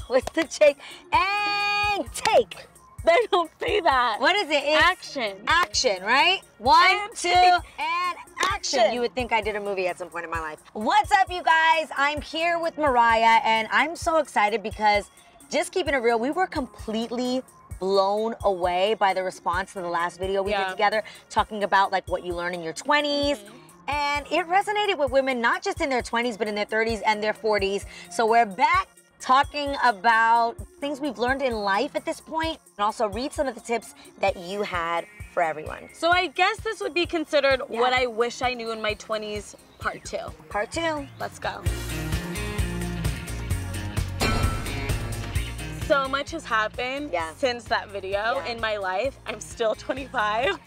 What's the take? And take. They don't say that. What is it? It's action. Action, right? 1, 2, and action. You would think I did a movie at some point in my life. What's up, you guys? I'm here with Mariah, and I'm so excited because, just keeping it real, we were completely blown away by the response to the last video we did together, talking about like what you learn in your 20s. And it resonated with women, not just in their 20s, but in their 30s and their 40s. So we're back talking about things we've learned in life at this point, and also read some of the tips that you had for everyone. So I guess this would be considered what I wish I knew in my 20s, part 2. Part 2. Let's go. So much has happened since that video in my life. I'm still 25.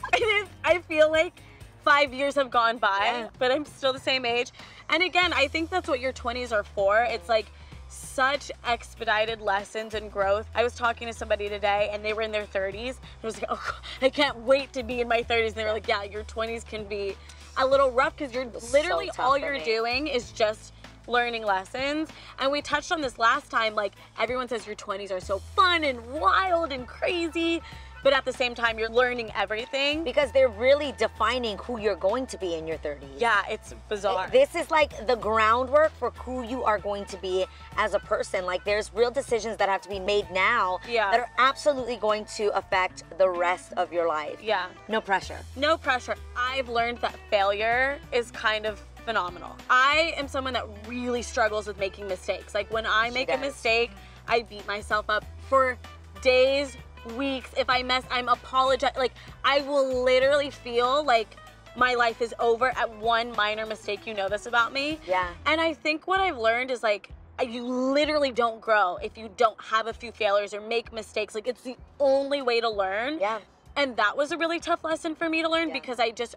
I feel like 5 years have gone by, but I'm still the same age. And again, I think that's what your 20s are for. It's like such expedited lessons and growth. I was talking to somebody today and they were in their 30s. I was like, oh, I can't wait to be in my 30s. And they were like, yeah, your 20s can be a little rough because you're literally all you're doing is just learning lessons. And we touched on this last time, like everyone says your 20s are so fun and wild and crazy, but at the same time you're learning everything. Because they're really defining who you're going to be in your 30s. Yeah, it's bizarre. This is like the groundwork for who you are going to be as a person. Like there's real decisions that have to be made now that are absolutely going to affect the rest of your life. Yeah. No pressure. No pressure. I've learned that failure is kind of phenomenal. I am someone that really struggles with making mistakes. Like when I make a mistake, I beat myself up for days, weeks. If I mess, I'm apologizing. Like I will literally feel like my life is over at one minor mistake. You know this about me. Yeah. And I think what I've learned is like, you literally don't grow if you don't have a few failures or make mistakes. Like it's the only way to learn. Yeah. And that was a really tough lesson for me to learn because I just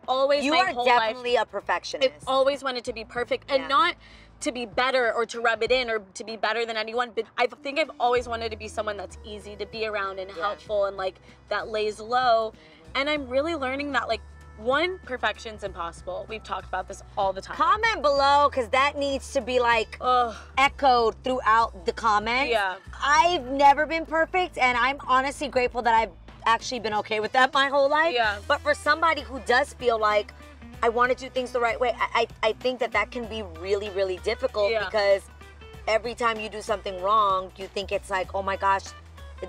always, you are definitely a perfectionist. I've always wanted to be perfect and not to be better or to rub it in or to be better than anyone, but I think I've always wanted to be someone that's easy to be around and helpful and like that lays low. And I'm really learning that like, one, perfection's impossible. We've talked about this all the time. Comment below, because that needs to be like echoed throughout the comments. Yeah. I've never been perfect, and I'm honestly grateful that I've actually been okay with that my whole life. Yeah. But for somebody who does feel like I want to do things the right way, I think that that can be really, really difficult because every time you do something wrong, you think it's like, oh my gosh,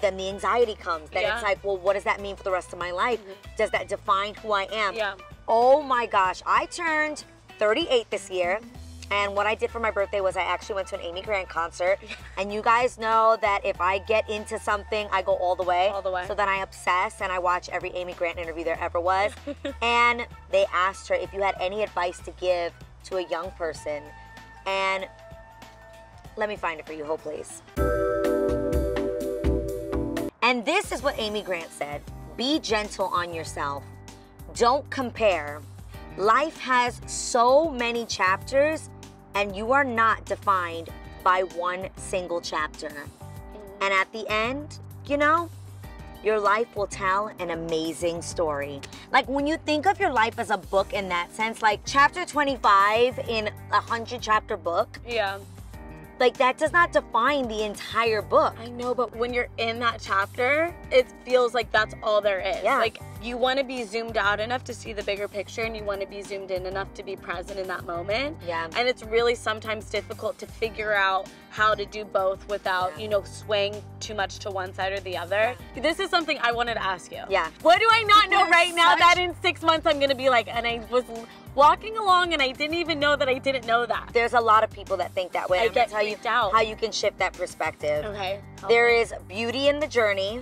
then the anxiety comes. Then it's like, well, what does that mean for the rest of my life? Does that define who I am? Yeah. Oh my gosh, I turned 38 this year. And what I did for my birthday was I actually went to an Amy Grant concert. And you guys know that if I get into something, I go all the way. All the way. So then I obsess and I watch every Amy Grant interview there ever was. And they asked her if you had any advice to give to a young person. And let me find it for you, hold please. And this is what Amy Grant said. Be gentle on yourself. Don't compare. Life has so many chapters, and you are not defined by one single chapter. And at the end, you know, your life will tell an amazing story. Like when you think of your life as a book in that sense, like chapter 25 in a 100-chapter book. Yeah. Like that does not define the entire book. I know, but when you're in that chapter, it feels like that's all there is. Yeah. Like you want to be zoomed out enough to see the bigger picture, and you want to be zoomed in enough to be present in that moment. Yeah. And it's really sometimes difficult to figure out how to do both without, you know, swaying too much to one side or the other. This is something I wanted to ask you. Yeah. What do I not know right now that in 6 months I'm going to be like, and I was walking along and I didn't even know that I didn't know that. There's a lot of people that think that way. I get freaked out. How you can shift that perspective. Okay. There is beauty in the journey,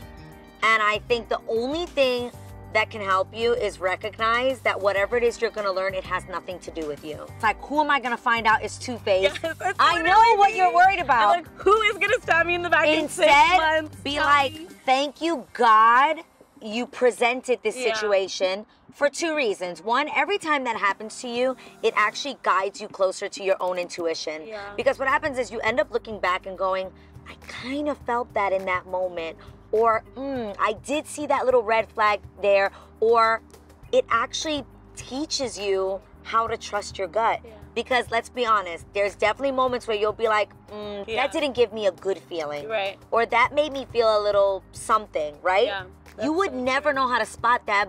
and I think the only thing that can help you is recognize that whatever it is you're gonna learn, it has nothing to do with you. It's like, who am I gonna find out is two-faced? Yes, I know what you're worried about. I'm like, who is gonna stab me in the back in 6 Instead, months? be like, thank you, God, you presented this situation for 2 reasons. One, every time that happens to you, it actually guides you closer to your own intuition. Yeah. Because what happens is you end up looking back and going, I kind of felt that in that moment. Or, I did see that little red flag there. Or it actually teaches you how to trust your gut. Yeah. Because let's be honest, there's definitely moments where you'll be like, that didn't give me a good feeling. Right. Or that made me feel a little something, right? Yeah. You would never know how to spot that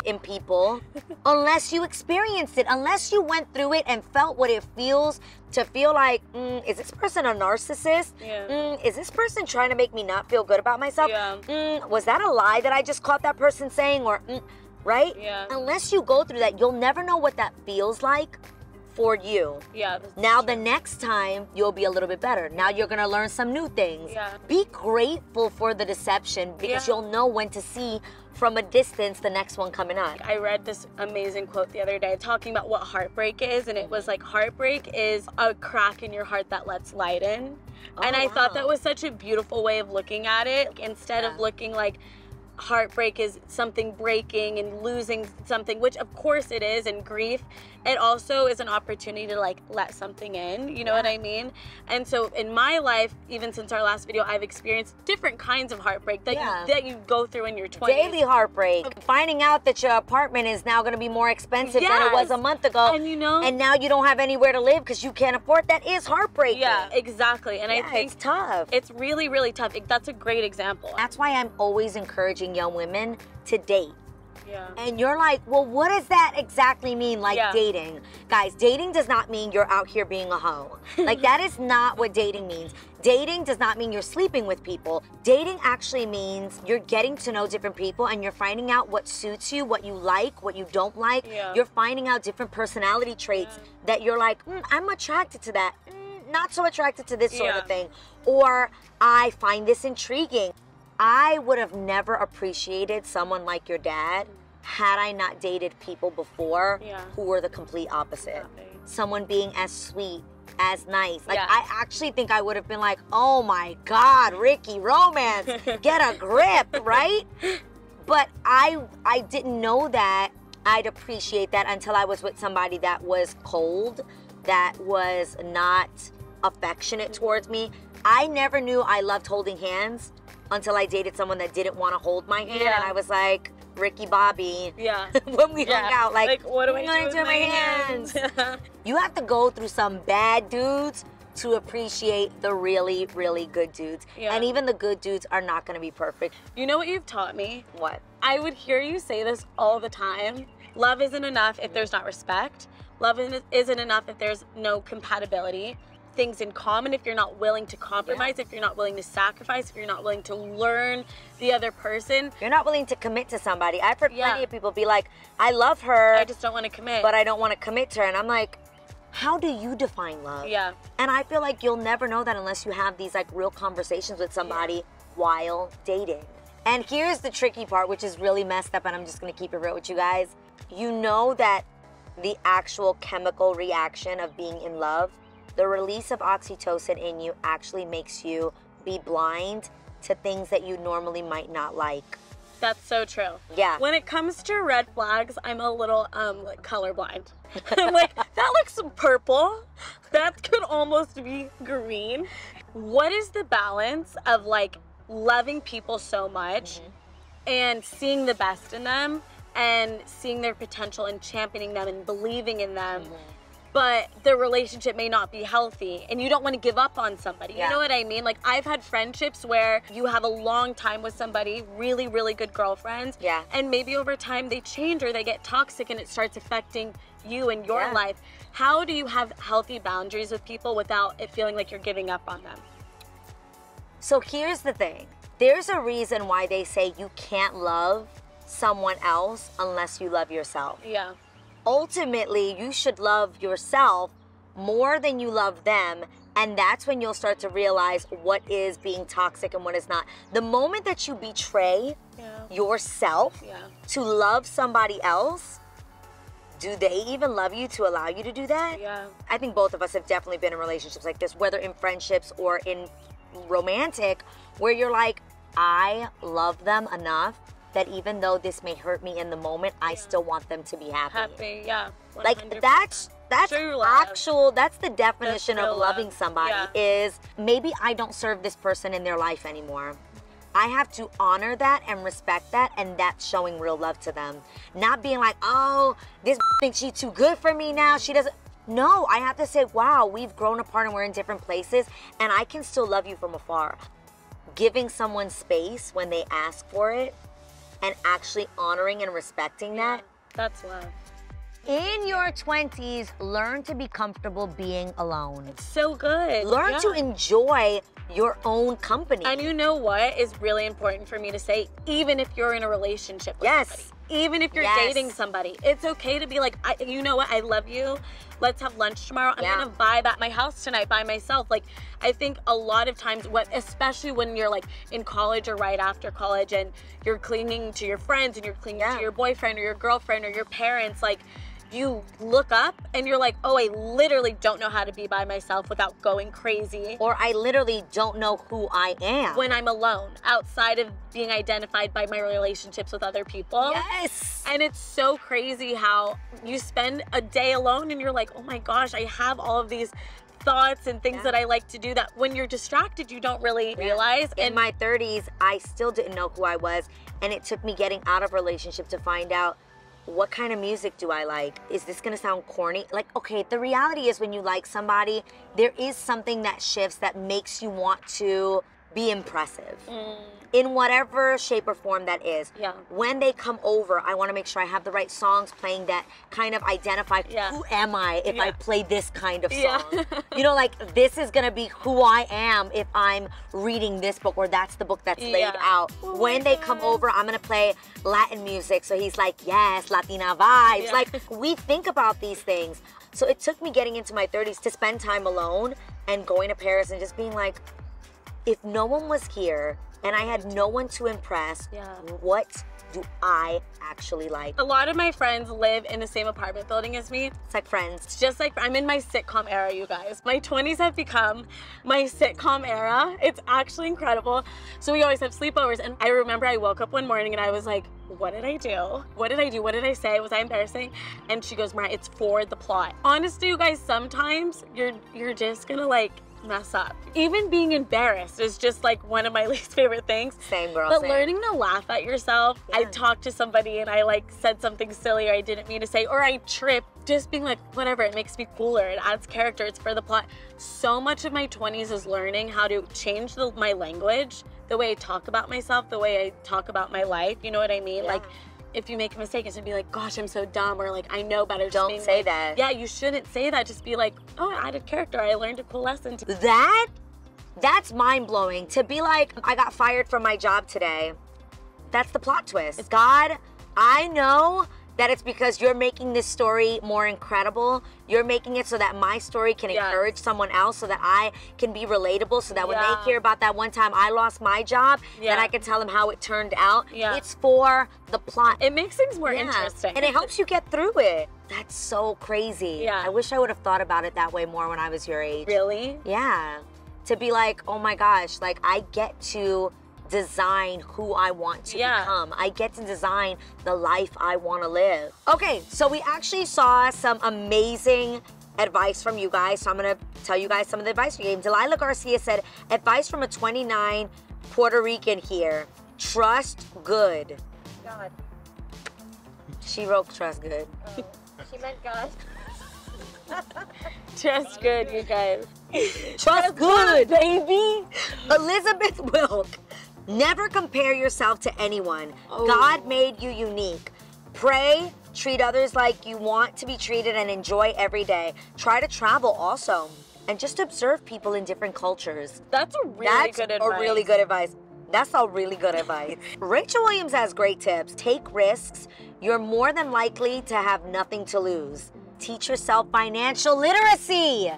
in people unless you experienced it, unless you went through it and felt what it feels to feel like, is this person a narcissist? Yeah. Is this person trying to make me not feel good about myself? Yeah. Was that a lie that I just caught that person saying? Or, right? Yeah. Unless you go through that, you'll never know what that feels like for you. Yeah. Now the next time you'll be a little bit better. Now you're gonna learn some new things. Yeah. Be grateful for the deception because you'll know when to see from a distance the next one coming up. I read this amazing quote the other day talking about what heartbreak is, and it was like, heartbreak is a crack in your heart that lets light in. And I thought that was such a beautiful way of looking at it. Instead of looking like heartbreak is something breaking and losing something, which of course it is, and grief, it also is an opportunity to like let something in, you know what I mean? And so in my life, even since our last video, I've experienced different kinds of heartbreak that you go through in your 20s. Daily heartbreak. Finding out that your apartment is now going to be more expensive than it was a month ago. And you know, and now you don't have anywhere to live because you can't afford that is heartbreaking. Yeah, exactly. And I think it's tough. It's really, really tough. That's a great example. That's why I'm always encouraging young women to date. Yeah. And you're like, well, what does that exactly mean, like dating? Guys, dating does not mean you're out here being a hoe. Like, that is not what dating means. Dating does not mean you're sleeping with people. Dating actually means you're getting to know different people and you're finding out what suits you, what you like, what you don't like. Yeah. You're finding out different personality traits that you're like, I'm attracted to that. Not so attracted to this sort of thing. Or I find this intriguing. I would have never appreciated someone like your dad had I not dated people before who were the complete opposite. Someone being as sweet, as nice. Like, I actually think I would have been like, oh my God, Ricky, romance, get a grip, right? But I didn't know that I'd appreciate that until I was with somebody that was cold, that was not affectionate towards me. I never knew I loved holding hands until I dated someone that didn't want to hold my hand, and I was like, Ricky Bobby. Yeah. When we hung out, like what do I do with my hands? You have to go through some bad dudes to appreciate the really, really good dudes. Yeah. And even the good dudes are not going to be perfect. You know what you've taught me? What? I would hear you say this all the time. Love isn't enough if there's not respect. Love isn't enough if there's no compatibility. Things in common, if you're not willing to compromise, if you're not willing to sacrifice, if you're not willing to learn the other person. You're not willing to commit to somebody. I've heard plenty of people be like, I love her. I just don't want to commit. But I don't want to commit to her. And I'm like, how do you define love? Yeah. And I feel like you'll never know that unless you have these like real conversations with somebody while dating. And here's the tricky part, which is really messed up, and I'm just going to keep it real with you guys. You know that the actual chemical reaction of being in love, the release of oxytocin in you actually makes you be blind to things that you normally might not like. That's so true. Yeah. When it comes to red flags, I'm a little like colorblind. I'm like, that looks purple. That could almost be green. What is the balance of like loving people so much and seeing the best in them and seeing their potential and championing them and believing in them? But the relationship may not be healthy and you don't want to give up on somebody. You know what I mean? Like, I've had friendships where you have a long time with somebody, really, really good girlfriends. Yeah. And maybe over time they change or they get toxic and it starts affecting you and your life. How do you have healthy boundaries with people without it feeling like you're giving up on them? So here's the thing. There's a reason why they say you can't love someone else unless you love yourself. Yeah. Ultimately, you should love yourself more than you love them, and that's when you'll start to realize what is being toxic and what is not. The moment that you betray yourself to love somebody else, do they even love you to allow you to do that? Yeah. I think both of us have definitely been in relationships like this, whether in friendships or in romantic, where you're like, I love them enough that even though this may hurt me in the moment, I still want them to be happy. Happy, yeah. 100%. Like, that's actual, that's the definition of loving love. somebody, is maybe I don't serve this person in their life anymore. I have to honor that and respect that, and that's showing real love to them. Not being like, oh, this thinks she's too good for me now. She doesn't. No, I have to say, wow, we've grown apart and we're in different places, and I can still love you from afar. Giving someone space when they ask for it and actually honoring and respecting that. That's love. In your 20s, learn to be comfortable being alone. It's so good. Learn to enjoy your own company. And you know what is really important for me to say, even if you're in a relationship with somebody, even if you're dating somebody, it's okay to be like, you know what, I love you. Let's have lunch tomorrow. I'm gonna vibe at my house tonight by myself. Like, I think a lot of times, especially when you're like in college or right after college and you're clinging to your friends and you're clinging to your boyfriend or your girlfriend or your parents, like, you look up and you're like, oh, I literally don't know how to be by myself without going crazy. Or I literally don't know who I am. When I'm alone, outside of being identified by my relationships with other people. Yes. And it's so crazy how you spend a day alone and you're like, oh my gosh, I have all of these thoughts and things that I like to do that when you're distracted, you don't really realize. In my 30s, I still didn't know who I was. And it took me getting out of relationship to find out, what kind of music do I like? Is this gonna sound corny? Like, okay, the reality is when you like somebody, there is something that shifts that makes you want to be impressive. In whatever shape or form that is. When they come over, I wanna make sure I have the right songs playing that kind of identify who am I if I play this kind of song. You know, like, this is gonna be who I am if I'm reading this book, or that's the book that's laid out. When they come over, I'm gonna play Latin music, so he's like, yes, Latina vibes. Like, we think about these things. So it took me getting into my 30s to spend time alone and going to Paris and just being like, if no one was here and I had no one to impress, what do I actually like? A lot of my friends live in the same apartment building as me. It's like Friends. It's just like, I'm in my sitcom era, you guys. My 20s have become my sitcom era. It's actually incredible. So we always have sleepovers, and I remember I woke up one morning and I was like, what did I do? What did I do? What did I say? Was I embarrassing? And she goes, Mariah, it's for the plot. Honestly, you guys, sometimes you're just gonna like mess up. Even being embarrassed is just like one of my least favorite things. Same, girl. But learning to laugh at yourself. I talked to somebody and I like said something silly or I didn't mean to say, or I tripped. Just being like, whatever, it makes me cooler. It adds character. It's for the plot. So much of my 20s is learning how to change my language, the way I talk about myself, the way I talk about my life. You know what I mean? Like, if you make a mistake, it's gonna be like, gosh, I'm so dumb, or like, I know better. Don't say that. Yeah, you shouldn't say that. Just be like, oh, I added character. I learned a cool lesson. That's mind-blowing. To be like, I got fired from my job today. That's the plot twist. God, I know that it's because you're making this story more incredible. You're making it so that my story can encourage someone else, so that I can be relatable, so that when they hear about that one time I lost my job, that I can tell them how it turned out. It's for the plot. It makes things more interesting. And it helps you get through it. That's so crazy. I wish I would have thought about it that way more when I was your age. Really? Yeah. To be like, oh my gosh, like, I get to design who I want to become. I get to design the life I want to live. Okay, so we actually saw some amazing advice from you guys, so I'm gonna tell you guys some of the advice we gave. Delilah Garcia said, advice from a 29 Puerto Rican here, trust good. God. She wrote trust good. Oh, she meant God. Trust good, you guys. Trust good, baby. Elizabeth Wilk. Never compare yourself to anyone. God made you unique. Pray, treat others like you want to be treated, and enjoy every day. Try to travel also, and just observe people in different cultures. That's a really good advice. That's a really good advice. That's a really good advice. Rachel Williams has great tips. Take risks. You're more than likely to have nothing to lose. Teach yourself financial literacy.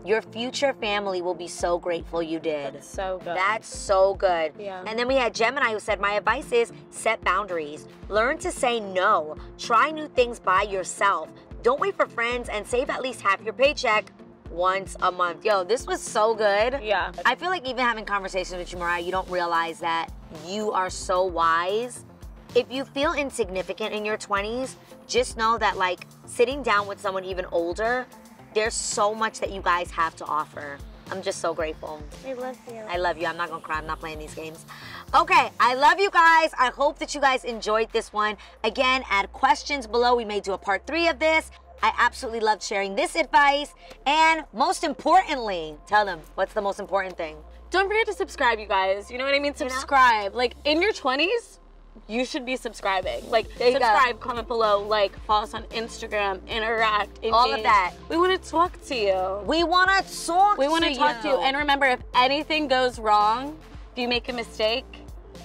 Your future family will be so grateful you did. That's so good. That's so good. Yeah. And then we had Gemini who said, my advice is set boundaries. Learn to say no. Try new things by yourself. Don't wait for friends, and save at least half your paycheck once a month. Yo, this was so good. Yeah. I feel like even having conversations with you, Mariah, you don't realize that you are so wise. If you feel insignificant in your 20s, just know that, like, sitting down with someone even older, there's so much that you guys have to offer. I'm just so grateful. I love you. I love you. I'm not gonna cry. I'm not playing these games. Okay, I love you guys. I hope that you guys enjoyed this one. Again, add questions below. We may do a part 3 of this. I absolutely loved sharing this advice. And most importantly, tell them, what's the most important thing? Don't forget to subscribe, you guys. You know what I mean? Subscribe. Like, in your 20s, you should be subscribing. Like, subscribe, comment below, like, follow us on Instagram, interact, engage. All of that. We want to talk to you. We want to talk to you. We want to talk to you. And remember, if anything goes wrong, if you make a mistake,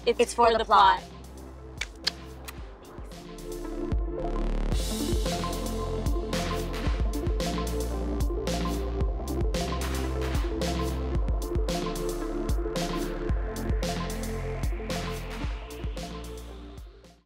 it's for the plot.